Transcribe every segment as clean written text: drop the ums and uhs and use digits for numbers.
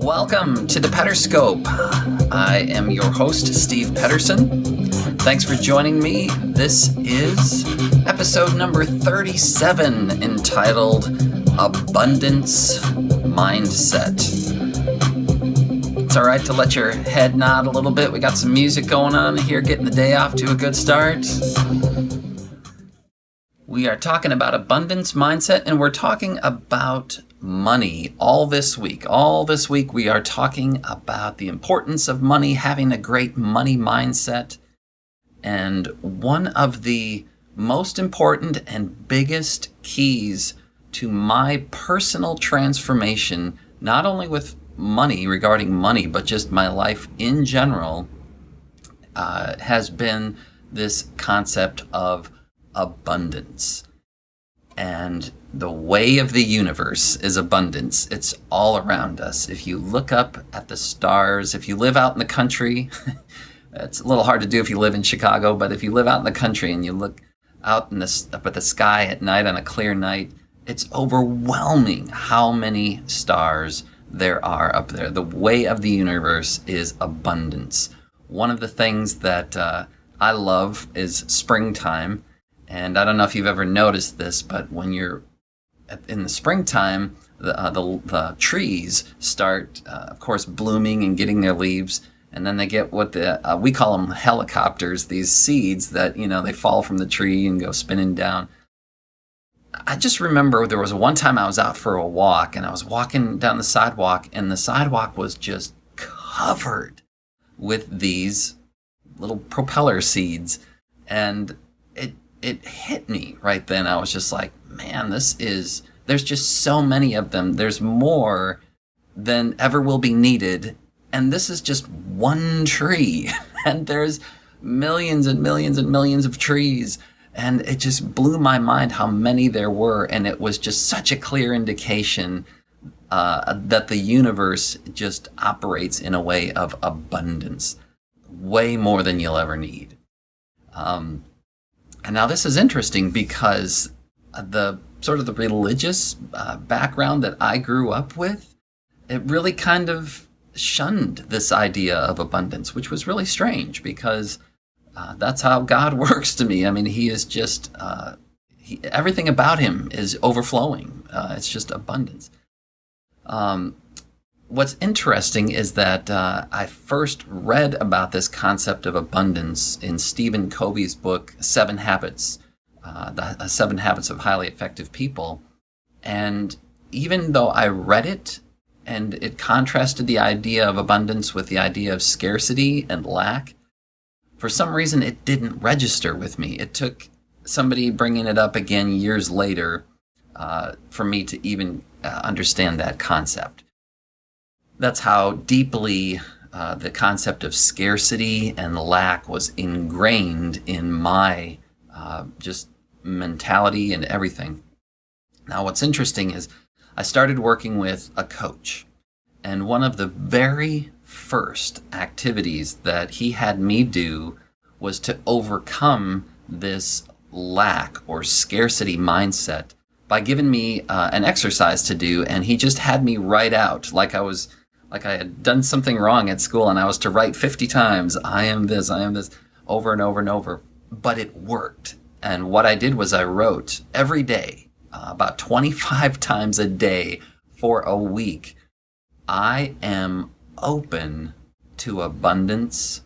Welcome to the Pederscope. I am your host, Steve Pederson. Thanks for joining me. This is episode number 37, entitled Abundance Mindset. It's all right to let your head nod a little bit. We got some music going on here, getting the day off to a good start. We are talking about abundance mindset, and we're talking about money all this week. All this week we are talking about the importance of money, having a great money mindset. And one of the most important and biggest keys to my personal transformation, not only with money, regarding money, but just my life in general, has been this concept of abundance. And the way of the universe is abundance. It's all around us. If you look up at the stars, if you live out in the country, it's a little hard to do if you live in Chicago, but if you live out in the country and you look out up at the sky at night on a clear night, it's overwhelming how many stars there are up there. The way of the universe is abundance. One of the things that I love is springtime. And I don't know if you've ever noticed this, but when you're in the springtime, the trees start, of course, blooming and getting their leaves. And then they get what we call them helicopters, these seeds that, they fall from the tree and go spinning down. I just remember there was one time I was out for a walk, and I was walking down the sidewalk, and the sidewalk was just covered with these little propeller seeds. And it hit me right then. I was just like, man, there's just so many of them. There's more than ever will be needed. And this is just one tree. And there's millions and millions and millions of trees. And it just blew my mind how many there were. And it was just such a clear indication that the universe just operates in a way of abundance. Way more than you'll ever need. And now this is interesting because the sort of the religious background that I grew up with, it really kind of shunned this idea of abundance, which was really strange because that's how God works to me. I mean, he is just, everything about him is overflowing. It's just abundance. What's interesting is that I first read about this concept of abundance in Stephen Covey's book, 7 Habits, the 7 Habits of Highly Effective People. And even though I read it and it contrasted the idea of abundance with the idea of scarcity and lack, for some reason it didn't register with me. It took somebody bringing it up again years later for me to even understand that concept. That's how deeply the concept of scarcity and lack was ingrained in my just mentality and everything. Now, what's interesting is I started working with a coach, and one of the very first activities that he had me do was to overcome this lack or scarcity mindset by giving me an exercise to do, and he just had me write out like I had done something wrong at school, and I was to write 50 times, I am this, over and over and over. But it worked. And what I did was I wrote every day, about 25 times a day for a week, I am open to abundance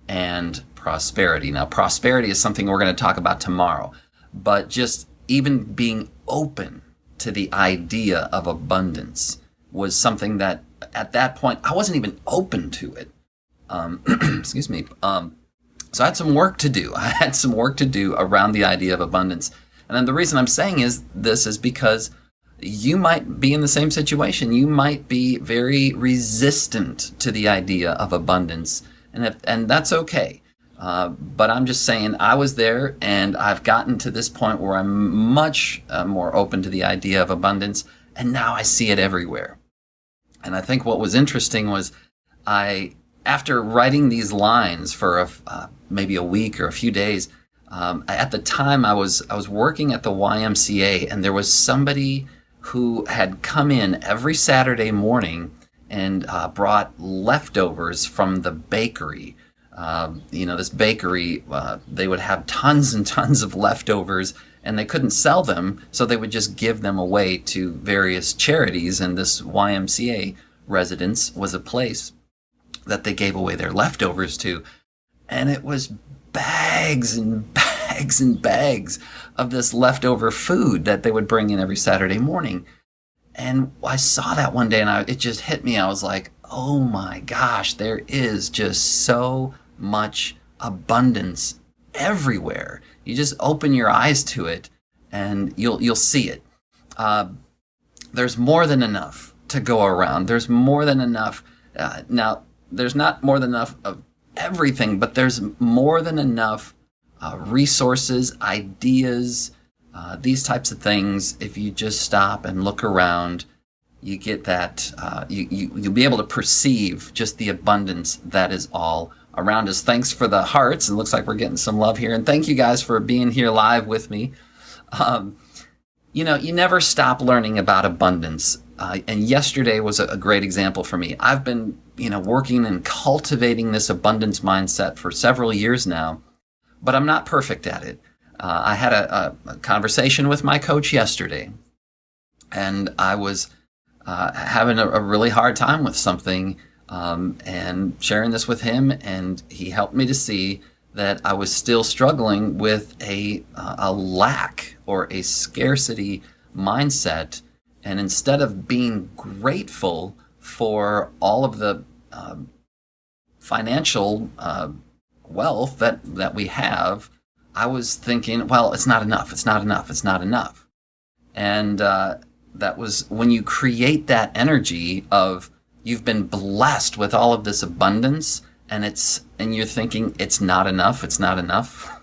and prosperity. Now, prosperity is something we're going to talk about tomorrow. But just even being open to the idea of abundance was something that at that point, I wasn't even open to it. Excuse me. So I had some work to do. I had some work to do around the idea of abundance. And then the reason I'm saying this is because you might be in the same situation. You might be very resistant to the idea of abundance. And that's okay. But I'm just saying I was there, and I've gotten to this point where I'm much more open to the idea of abundance. And now I see it everywhere. And I think what was interesting was after writing these lines for maybe a week or a few days, at the time I was working at the YMCA, and there was somebody who had come in every Saturday morning and brought leftovers from the bakery. This bakery, they would have tons and tons of leftovers, and they couldn't sell them, so they would just give them away to various charities. And this YMCA residence was a place that they gave away their leftovers to. And it was bags and bags and bags of this leftover food that they would bring in every Saturday morning. And I saw that one day, and it just hit me. I was like, oh my gosh, there is just so much abundance everywhere. You just open your eyes to it, and you'll see it. There's more than enough to go around. There's more than enough. Now, there's not more than enough of everything, but there's more than enough resources, ideas, these types of things. If you just stop and look around, you get that. You'll be able to perceive just the abundance that is all around us. Thanks for the hearts. It looks like we're getting some love here. And thank you guys for being here live with me. You never stop learning about abundance. And yesterday was a great example for me. I've been, working and cultivating this abundance mindset for several years now, but I'm not perfect at it. I had a conversation with my coach yesterday, and I was having a really hard time with something, and sharing this with him, and he helped me to see that I was still struggling with a lack or a scarcity mindset. And instead of being grateful for all of the financial wealth that we have, I was thinking, well, it's not enough, it's not enough, it's not enough. And that was when you create that energy of you've been blessed with all of this abundance, and you're thinking it's not enough, it's not enough.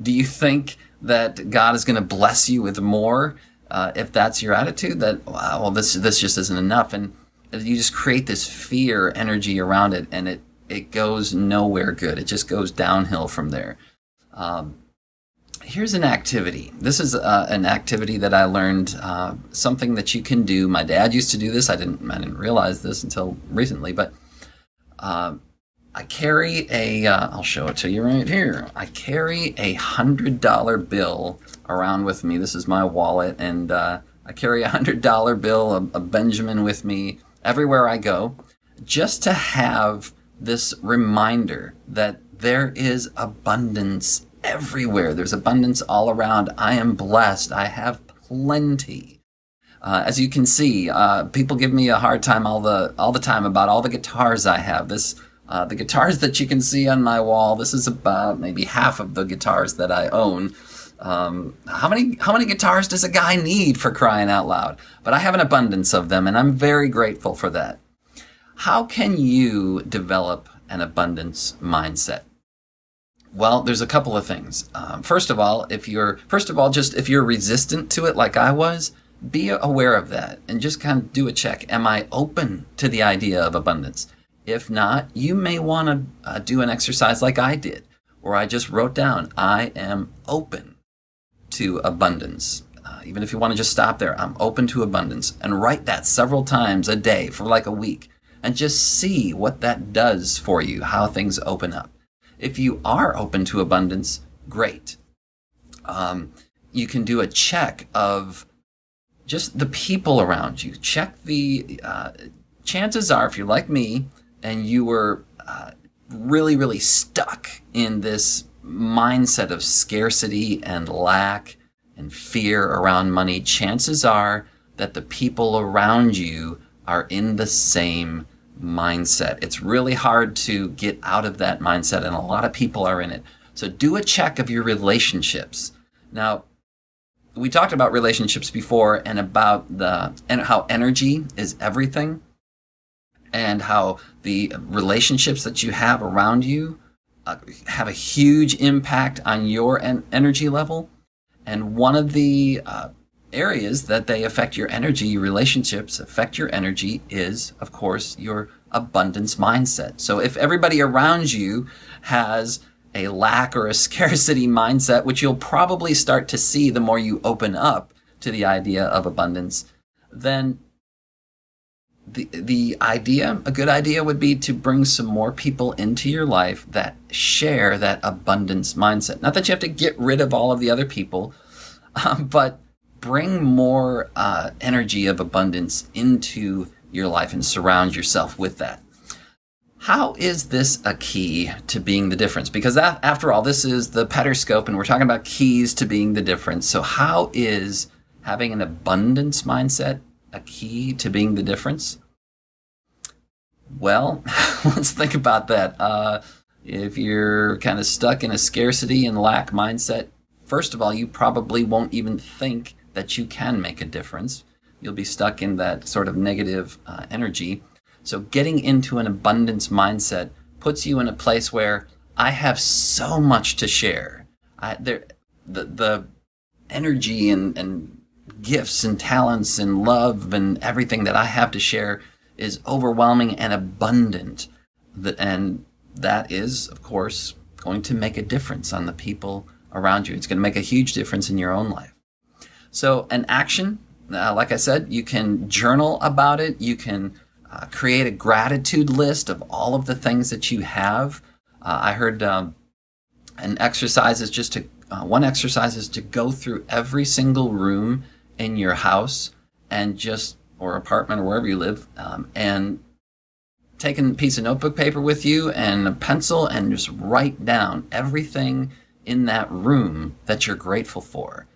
Do you think that God is going to bless you with more if that's your attitude? That, well, this just isn't enough, and you just create this fear energy around it, and it goes nowhere good. It just goes downhill from there. Here's an activity. This is an activity that I learned, something that you can do. My dad used to do this. I didn't realize this until recently, but I carry I'll show it to you right here. I carry a $100 bill around with me. This is my wallet, and I carry a $100 bill, a Benjamin, with me everywhere I go, just to have this reminder that there is abundance everywhere. There's abundance all around. I am blessed. I have plenty. As you can see, people give me a hard time all the time about all the guitars I have. The guitars that you can see on my wall, this is about maybe half of the guitars that I own. How many guitars does a guy need, for crying out loud? But I have an abundance of them, and I'm very grateful for that. How can you develop an abundance mindset? Well, there's a couple of things. First of all, if you're resistant to it like I was, be aware of that and just kind of do a check. Am I open to the idea of abundance? If not, you may want to do an exercise like I did, where I just wrote down, I am open to abundance. Even if you want to just stop there, I'm open to abundance, and write that several times a day for like a week, and just see what that does for you, how things open up. If you are open to abundance, great. You can do a check of just the people around you. Check the chances are, if you're like me and you were really, really stuck in this mindset of scarcity and lack and fear around money, chances are that the people around you are in the same mindset. It's really hard to get out of that mindset, and a lot of people are in it. So do a check of your relationships. Now, we talked about relationships before, and about how energy is everything, and how the relationships that you have around you have a huge impact on your energy level. And one of the areas that they affect your energy, your relationships affect your energy, is, of course, your abundance mindset. So if everybody around you has a lack or a scarcity mindset, which you'll probably start to see the more you open up to the idea of abundance, then the idea, a good idea would be to bring some more people into your life that share that abundance mindset. Not that you have to get rid of all of the other people, but bring more energy of abundance into your life and surround yourself with that. How is this a key to being the difference? Because after all, this is the Pederscope, and we're talking about keys to being the difference. So how is having an abundance mindset a key to being the difference? Well, let's think about that. If you're kind of stuck in a scarcity and lack mindset, first of all, you probably won't even think that you can make a difference. You'll be stuck in that sort of negative energy. So getting into an abundance mindset puts you in a place where I have so much to share. The energy and gifts and talents and love and everything that I have to share is overwhelming and abundant. And that is, of course, going to make a difference on the people around you. It's going to make a huge difference in your own life. So an action, like I said, you can journal about it. You can create a gratitude list of all of the things that you have. I heard an exercise is just to, one exercise is to go through every single room in your house and just, or apartment or wherever you live, and take a piece of notebook paper with you and a pencil and just write down everything in that room that you're grateful for.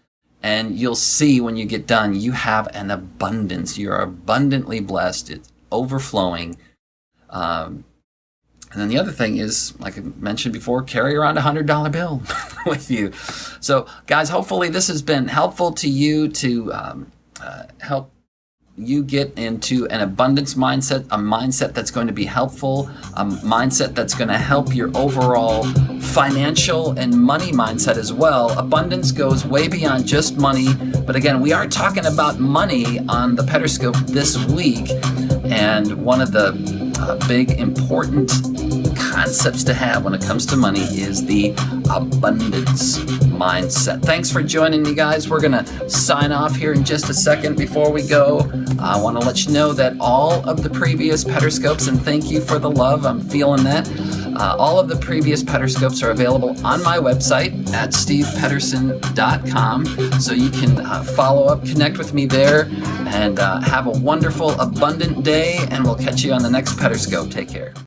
And you'll see when you get done, you have an abundance. You're abundantly blessed. It's overflowing. And then the other thing is, like I mentioned before, carry around a $100 bill with you. So guys, hopefully this has been helpful to you to help you get into an abundance mindset, a mindset that's going to be helpful, a mindset that's going to help your overall financial and money mindset as well. Abundance goes way beyond just money. But again, we are talking about money on the Pederscope this week. And one of the big important concepts to have when it comes to money is the abundance mindset. Thanks for joining me, guys. We're going to sign off here in just a second. Before we go, I want to let you know that all of the previous Pederscopes, and thank you for the love, I'm feeling that, all of the previous Pederscopes are available on my website at stevepederson.com, so you can follow up, connect with me there, and have a wonderful, abundant day, and we'll catch you on the next Pederscope. Take care.